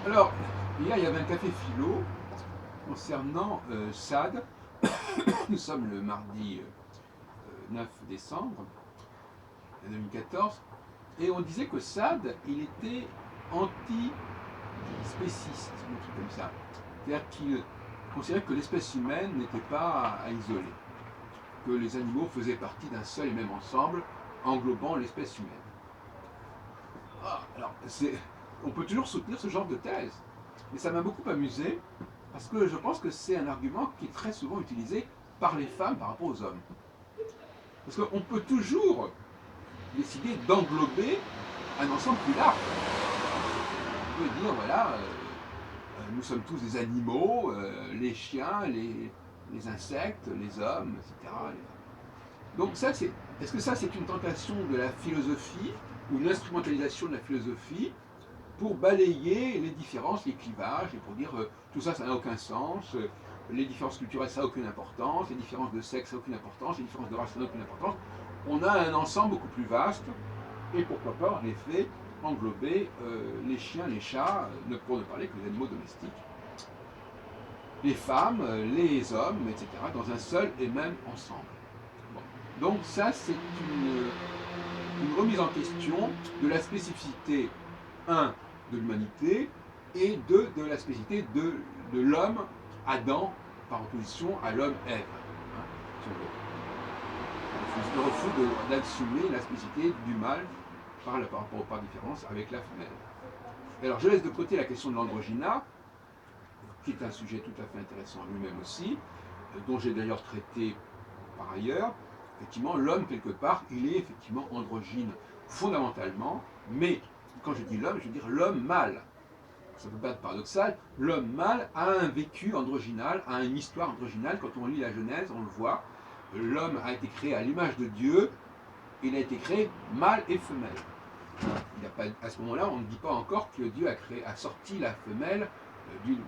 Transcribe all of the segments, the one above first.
Alors, hier, il y avait un café philo concernant Sade. Nous sommes le mardi 9 décembre 2014. Et on disait que Sade, il était anti-spéciste, un truc comme ça. C'est-à-dire qu'il considérait que l'espèce humaine n'était pas à isoler, que les animaux faisaient partie d'un seul et même ensemble, englobant l'espèce humaine. Alors, on peut toujours soutenir ce genre de thèse, mais ça m'a beaucoup amusé, parce que je pense que c'est un argument qui est très souvent utilisé par les femmes par rapport aux hommes. Parce qu'on peut toujours décider d'englober un ensemble plus large. On peut dire, voilà, nous sommes tous des animaux, les chiens, les insectes, les hommes, etc. Donc ça, est-ce que ça, c'est une tentation de la philosophie ou une instrumentalisation de la philosophie pour balayer les différences, les clivages, et pour dire tout ça, ça n'a aucun sens, les différences culturelles, ça n'a aucune importance, les différences de sexe, ça n'a aucune importance, les différences de race, ça n'a aucune importance. On a un ensemble beaucoup plus vaste, et pourquoi pas, en effet, englober les chiens, les chats, pour ne parler que des animaux domestiques, les femmes, les hommes, etc., dans un seul et même ensemble. Bon. Donc ça, c'est une remise en question de la spécificité, un, de l'humanité, et deux, de la spécificité de l'homme, Adam, par opposition à l'homme Ève. Hein, si on veut. Le refus d'assumer la spécificité du mâle par différence avec la femelle. Et alors je laisse de côté la question de l'androgyna, qui est un sujet tout à fait intéressant lui-même aussi, dont j'ai d'ailleurs traité par ailleurs. Effectivement, l'homme, quelque part, il est effectivement androgyne fondamentalement, mais quand je dis l'homme, je veux dire l'homme mâle. Ça ne peut pas être paradoxal. L'homme mâle a un vécu androgynal, a une histoire androgynale. Quand on lit la Genèse, on le voit. L'homme a été créé à l'image de Dieu. Il a été créé mâle et femelle. Il y a pas, à ce moment-là, on ne dit pas encore que Dieu a sorti la femelle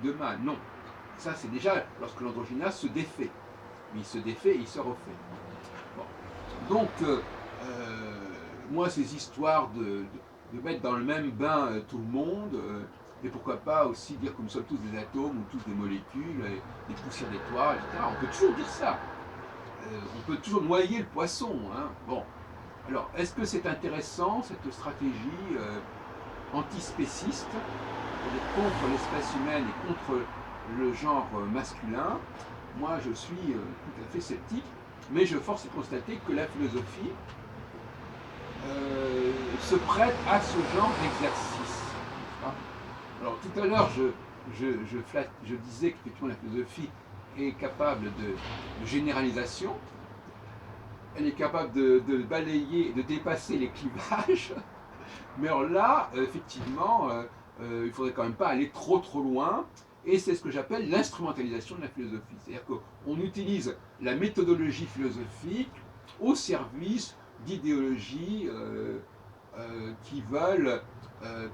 de mâle. Non. Ça, c'est déjà lorsque l'androgyna se défait. Mais il se défait et il se refait. Bon. Donc, moi, ces histoires de mettre dans le même bain tout le monde, et pourquoi pas aussi dire que nous sommes tous des atomes ou tous des molécules, des poussières d'étoiles, etc. On peut toujours dire ça. On peut toujours noyer le poisson. Hein. Bon. Alors, est-ce que c'est intéressant, cette stratégie antispéciste, contre l'espèce humaine et contre le genre masculin? Moi, je suis tout à fait sceptique, mais je force de constater que la philosophie se prête à ce genre d'exercice. Alors, tout à l'heure, je disais qu'effectivement la philosophie est capable de généralisation, elle est capable de balayer, de dépasser les clivages, mais alors là, effectivement, il ne faudrait quand même pas aller trop loin, et c'est ce que j'appelle l'instrumentalisation de la philosophie. C'est-à-dire qu'on utilise la méthodologie philosophique au service d'idéologies qui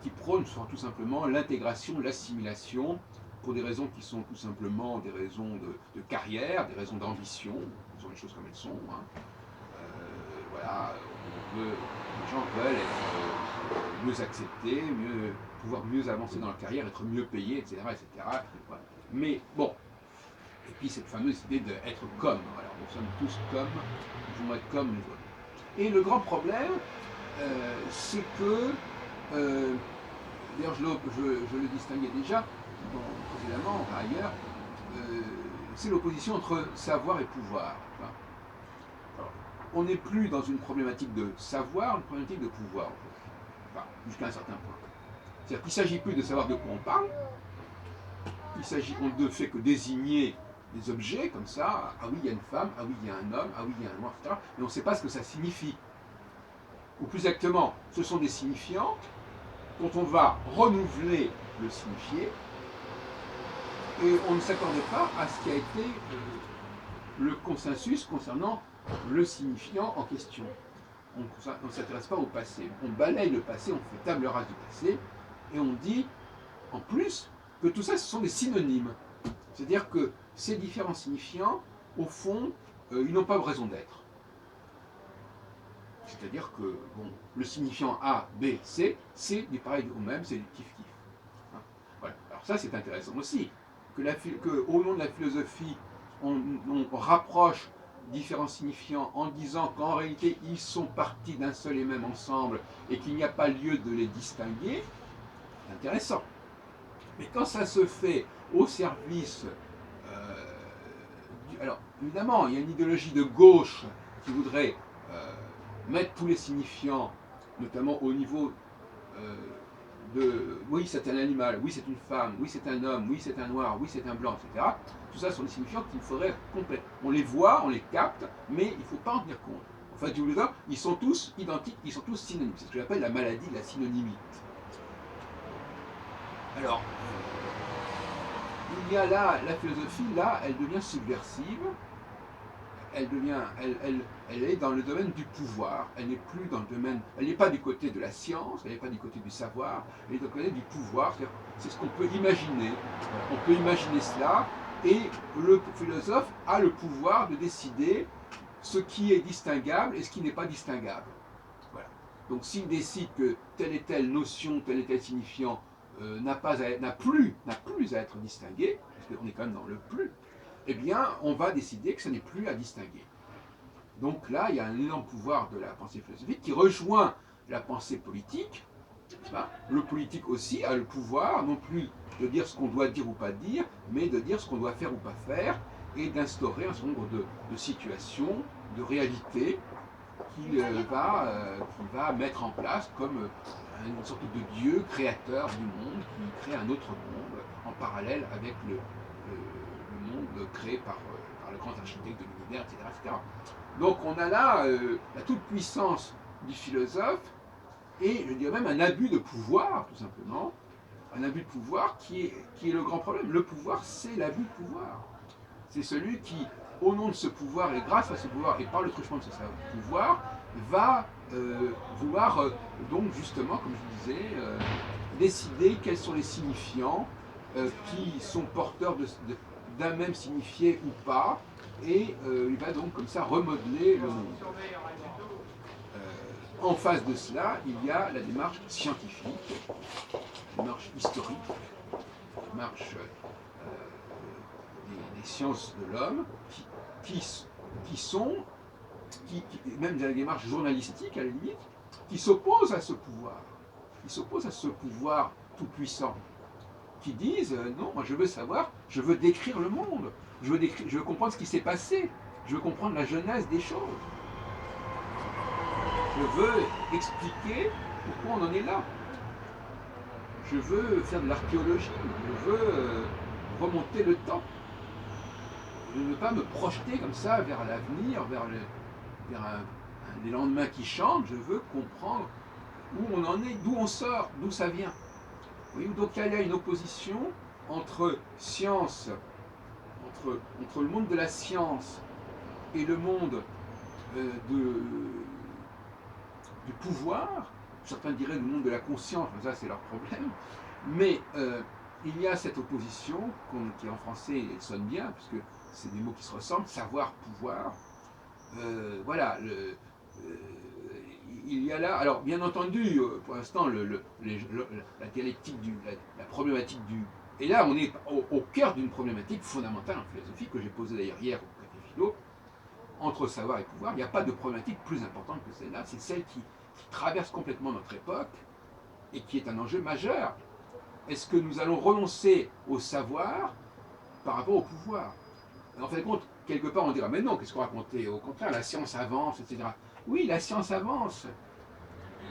prônent tout simplement l'intégration, l'assimilation, pour des raisons qui sont tout simplement des raisons de carrière, des raisons d'ambition, disons les choses comme elles sont. Hein. Voilà, les gens veulent être mieux acceptés, pouvoir mieux avancer dans leur carrière, être mieux payés, etc. etc. Voilà. Mais bon, et puis cette fameuse idée d'être comme, voilà, nous sommes tous comme, nous voulons être comme les autres. Et le grand problème, c'est que, d'ailleurs je le distinguais déjà précédemment, par ailleurs, c'est l'opposition entre savoir et pouvoir. Alors, on n'est plus dans une problématique de savoir, une problématique de pouvoir, enfin, jusqu'à un certain point. C'est-à-dire qu'il ne s'agit plus de savoir de quoi on parle, on ne fait que désigner des objets comme ça, ah oui il y a une femme, ah oui il y a un homme, ah oui il y a un noir, etc. Mais on ne sait pas ce que ça signifie. Ou plus exactement, ce sont des signifiants dont on va renouveler le signifié, et on ne s'accorde pas à ce qui a été le consensus concernant le signifiant en question. On ne s'intéresse pas au passé. On balaye le passé, on fait table rase du passé, et on dit, en plus, que tout ça, ce sont des synonymes. C'est-à-dire que ces différents signifiants, au fond, ils n'ont pas de raison d'être. C'est-à-dire que bon, le signifiant A, B, C, c'est du pareil au même, c'est du kiff-kiff. Hein. Voilà. Alors ça c'est intéressant aussi, que au nom de la philosophie, on rapproche différents signifiants en disant qu'en réalité ils sont partis d'un seul et même ensemble et qu'il n'y a pas lieu de les distinguer, c'est intéressant. Mais quand ça se fait au service... alors, évidemment, il y a une idéologie de gauche qui voudrait mettre tous les signifiants, notamment au niveau de oui, c'est un animal, oui, c'est une femme, oui, c'est un homme, oui, c'est un noir, oui, c'est un blanc, etc. Tout ça sont des signifiants qu'il faudrait compléter. On les voit, on les capte, mais il ne faut pas en tenir compte. En fait, ils sont tous identiques, ils sont tous synonymes. C'est ce que j'appelle la maladie de la synonymie. Alors, il y a là, la philosophie, là, elle devient subversive, elle est dans le domaine du pouvoir, elle n'est plus dans le domaine, elle n'est pas du côté de la science, elle n'est pas du côté du savoir, elle est du côté du pouvoir, c'est ce qu'on peut imaginer. On peut imaginer cela, et le philosophe a le pouvoir de décider ce qui est distinguable et ce qui n'est pas distinguable. Voilà. Donc s'il décide que telle et telle notion, tel et tel signifiant n'a plus à être distingué, parce qu'on est quand même dans le plus, eh bien, on va décider que ça n'est plus à distinguer. Donc là, il y a un énorme pouvoir de la pensée philosophique qui rejoint la pensée politique. Le politique aussi a le pouvoir, non plus de dire ce qu'on doit dire ou pas dire, mais de dire ce qu'on doit faire ou pas faire, et d'instaurer un certain nombre de situations, de réalités, qu'il va mettre en place comme une sorte de Dieu créateur du monde, qui crée un autre monde en parallèle avec le monde créé par le grand architecte de l'univers, etc., etc. Donc on a là la toute-puissance du philosophe, et je dirais même un abus de pouvoir, tout simplement, un abus de pouvoir qui est le grand problème. Le pouvoir, c'est l'abus de pouvoir. C'est celui qui, au nom de ce pouvoir, et grâce à ce pouvoir, et par le truchement de ce pouvoir, va vouloir, donc justement, comme je disais, décider quels sont les signifiants qui sont porteurs d'un même signifié ou pas, et il va donc comme ça remodeler le monde. En face de cela, il y a la démarche scientifique, la démarche historique, la démarche des sciences de l'homme, même la démarche journalistique à la limite, qui s'oppose à ce pouvoir, tout-puissant, qui disent non, moi je veux savoir, je veux décrire le monde, je veux comprendre ce qui s'est passé, je veux comprendre la genèse des choses. Je veux expliquer pourquoi on en est là. Je veux faire de l'archéologie, je veux remonter le temps. Je ne veux pas me projeter comme ça vers l'avenir, vers les lendemains qui chantent. Je veux comprendre où on en est, d'où on sort, d'où ça vient. Oui, donc il y a une opposition entre science, entre le monde de la science et le monde du pouvoir. Certains diraient le monde de la conscience, mais ça c'est leur problème. Mais il y a cette opposition qui en français sonne bien, puisque c'est des mots qui se ressemblent, savoir, pouvoir. Voilà, il y a là, alors bien entendu, pour l'instant, la dialectique, la problématique du... Et là, on est au cœur d'une problématique fondamentale en philosophie, que j'ai posée d'ailleurs hier au Café Philo, entre savoir et pouvoir. Il n'y a pas de problématique plus importante que celle-là, c'est celle qui traverse complètement notre époque et qui est un enjeu majeur. Est-ce que nous allons renoncer au savoir par rapport au pouvoir? En fin de compte, quelque part on dira, mais non, qu'est-ce qu'on racontait? Au contraire, la science avance, etc. Oui, la science avance.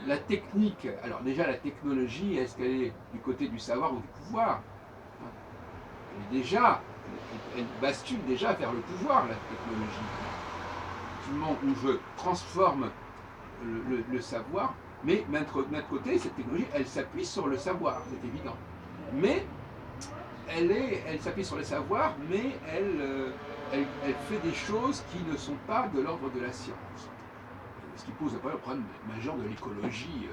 La technique, alors déjà la technologie, est-ce qu'elle est du côté du savoir ou du pouvoir? Elle bascule déjà vers le pouvoir, la technologie. Du moment où je transforme le savoir, mais d'un autre côté, cette technologie, elle s'appuie sur le savoir, c'est évident. Mais elle s'appuie sur le savoir, mais elle fait des choses qui ne sont pas de l'ordre de la science. Ce qui pose après le problème majeur de l'écologie.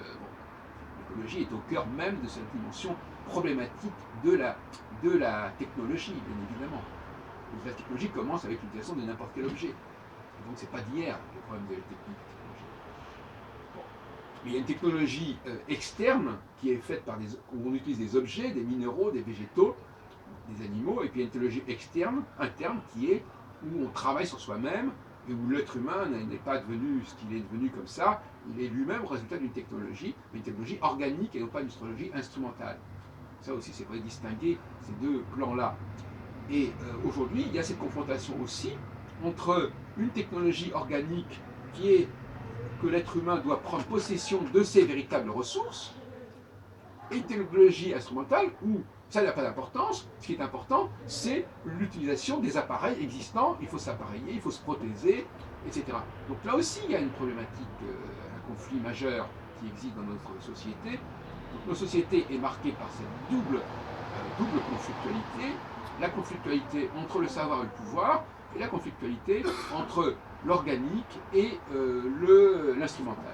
L'écologie est au cœur même de cette dimension problématique de la technologie, bien évidemment. Donc la technologie commence avec l'utilisation de n'importe quel objet. Et donc c'est pas d'hier le problème de la technique. Mais il y a une technologie externe qui est faite par où on utilise des objets, des minéraux, des végétaux, des animaux, et puis il y a une technologie externe, interne, qui est où on travaille sur soi-même, et où l'être humain n'est pas devenu ce qu'il est devenu comme ça, il est lui-même le résultat d'une technologie, mais une technologie organique et non pas une technologie instrumentale. Ça aussi, c'est vrai distinguer ces deux plans-là. Et aujourd'hui, il y a cette confrontation aussi entre une technologie organique qui est que l'être humain doit prendre possession de ses véritables ressources, et une technologie instrumentale où ça n'a pas d'importance. Ce qui est important, c'est l'utilisation des appareils existants. Il faut s'appareiller, il faut se protéger, etc. Donc là aussi, il y a une problématique, un conflit majeur qui existe dans notre société. Donc notre société est marquée par cette double conflictualité. La conflictualité entre le savoir et le pouvoir, et la conflictualité entre l'organique et l'instrumental.